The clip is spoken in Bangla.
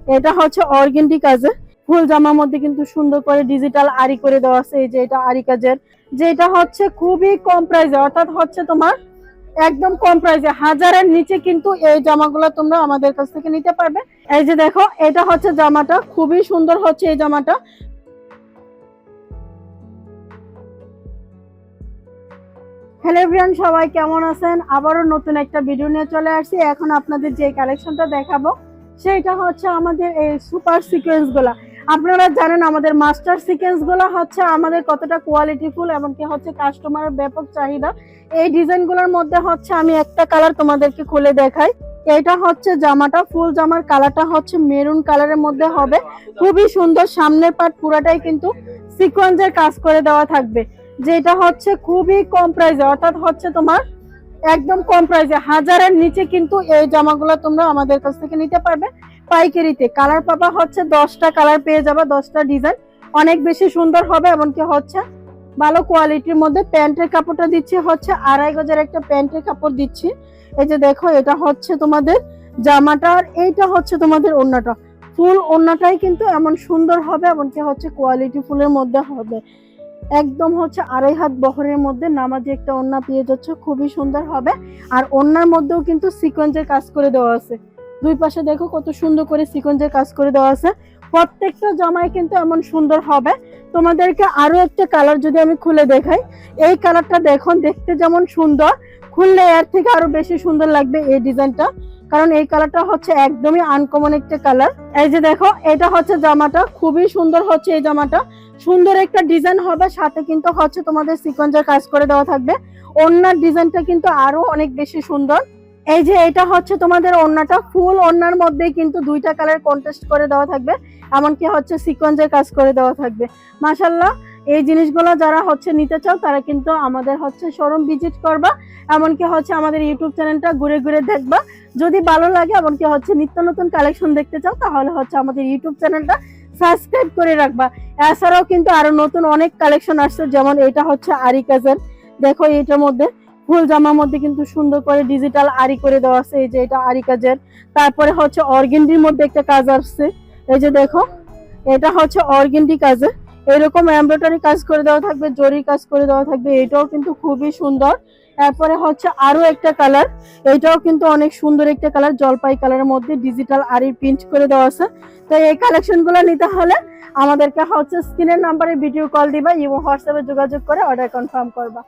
এটা হচ্ছে অর্গেন্ডি কাজের ফুল জামার মধ্যে কিন্তু সুন্দর করে ডিজিটাল আরি করে দেওয়া আছে। এই যে এটা আরি কাজের, যেটা হচ্ছে খুবই কম প্রাইসে, অর্থাৎ হচ্ছে তোমার একদম কম প্রাইসে, হাজারের নিচে কিন্তু এই জামাগুলো তোমরা আমাদের কাছ থেকে নিতে পারবে। এই যে দেখো, এটা হচ্ছে জামাটা, খুবই সুন্দর হচ্ছে এই জামাটা। হ্যালো এভরিওয়ান, সবাই কেমন আছেন? আবারও নতুন একটা ভিডিও নিয়ে চলে আসছি। এখন আপনাদের যে কালেকশনটা দেখাবো সেটা হচ্ছে আমাদের এই সুপার সিকোয়েন্স গুলা। আপনারা জানেন আমাদের মাস্টার সিকোয়েন্স গুলো হচ্ছে আমাদের কতটা কোয়ালিটিফুল, এমনকি হচ্ছে কাস্টমারের ব্যাপক চাহিদা। এই ডিজাইন গুলোর মধ্যে হচ্ছে আমি একটা কালার তোমাদেরকে খুলে দেখাই। এটা হচ্ছে জামাটা, ফুল জামার কালারটা হচ্ছে মেরুন কালারের মধ্যে হবে, খুবই সুন্দর। সামনের পার্ট পুরাটাই কিন্তু সিকোয়েন্সের কাজ করে দেওয়া থাকবে, যেটা হচ্ছে খুবই কম প্রাইসে, অর্থাৎ হচ্ছে তোমার একদম কম প্রাইসে, হাজারের নিচে কিন্তু এই জামাগুলো তোমরা আমাদের কাছ থেকে নিতে পারবে পাইকারিতে। কালার পাবা হচ্ছে 10টা কালার পেয়ে যাবে, 10টা ডিজাইন, অনেক বেশি সুন্দর হবে। এমনকি হচ্ছে ভালো কোয়ালিটির মধ্যে প্যান্টের কাপড়টা দিচ্ছি হচ্ছে 2.5 গজের একটা প্যান্টের কাপড় দিচ্ছি। এই যে দেখো, এটা হচ্ছে তোমাদের জামাটা, আর এইটা হচ্ছে তোমাদের ওড়নাটা। ফুল ওড়নাটাই কিন্তু এমন সুন্দর হবে, এমনকি হচ্ছে কোয়ালিটি ফুলের মধ্যে হবে। একদম হচ্ছে 2.5 হাত বহরের মধ্যে নামাজি একটা ওড়না পেয়ে যাচ্ছে, খুবই সুন্দর হবে। আর ওড়নার মধ্যেও কিন্তু সিকোয়েন্সের কাজ করে দেওয়া আছে, দুই পাশে দেখো কত সুন্দর করে সিকোয়েন্সের কাজ করে দেওয়া আছে। প্রত্যেকটা জামায় কিন্তু এমন সুন্দর হবে। তোমাদেরকে আরো একটা কালার যদি আমি খুলে দেখাই, এই কালারটা দেখো, দেখতে যেমন সুন্দর, খুললে এর থেকে আরো বেশি সুন্দর লাগবে এই ডিজাইনটা, কারণ এই কালারটা হচ্ছে একদমই আনকমন একটা কালার। এই যে দেখো, এটা হচ্ছে জামাটা, খুবই সুন্দর হচ্ছে এই জামাটা, সুন্দর একটা ডিজাইন হবে, সাথে কিন্তু হচ্ছে তোমাদের সিকোয়েন্সের কাজ করে দেওয়া থাকবে। ওড়নার ডিজাইনটা কিন্তু আরো অনেক বেশি সুন্দর। এই যে এটা হচ্ছে তোমাদের ওড়নাটা, ফুল ওড়নার মধ্যেই কিন্তু দুইটা কালার কন্ট্রাস্ট করে দেওয়া থাকবে, এমনকি হচ্ছে সিকোয়েন্সের কাজ করে দেওয়া থাকবে। মাশাআল্লাহ, এই জিনিসগুলো যারা হচ্ছে নিতে চাও তারা কিন্তু আমাদের হচ্ছে শোরুম ভিজিট করবা, এমনকি হচ্ছে আমাদের ইউটিউব চ্যানেলটা ঘুরে ঘুরে দেখবা। যদি ভালো লাগে, এমনকি হচ্ছে নিত্য নতুন কালেকশন দেখতে চাও, তাহলে হচ্ছে আমাদের ইউটিউব চ্যানেলটা সাবস্ক্রাইব করে রাখবা। এছাড়াও কিন্তু আরো নতুন অনেক কালেকশন আসছে, যেমন এটা হচ্ছে আরি কাজের, দেখো এটার মধ্যে ফুল জামার মধ্যে কিন্তু সুন্দর করে ডিজিটাল আরি করে দেওয়া আছে। এই যে এটা আরি কাজের, তারপরে হচ্ছে অর্গেন্ডির মধ্যে একটা কাজ আসছে। এই যে দেখো, এটা হচ্ছে অর্গেন্ডি কাজে এরকম এমব্রয়ডারি কাজ করে দেওয়া থাকবে, জরি কাজ করে দেওয়া থাকবে, এটাও কিন্তু খুবই সুন্দর। তারপরে হচ্ছে আরো একটা কালার, এটাও কিন্তু অনেক সুন্দর একটা কালার, জলপাই কালারের মধ্যে ডিজিটাল আরি প্রিন্ট করে দেওয়া আছে। তো এই কালেকশন গুলো নিতে হলে আমাদেরকে হচ্ছে স্ক্রিনের নাম্বারে ভিডিও কল দিবা এবং হোয়াটসঅ্যাপে যোগাযোগ করে অর্ডার কনফার্ম করবা।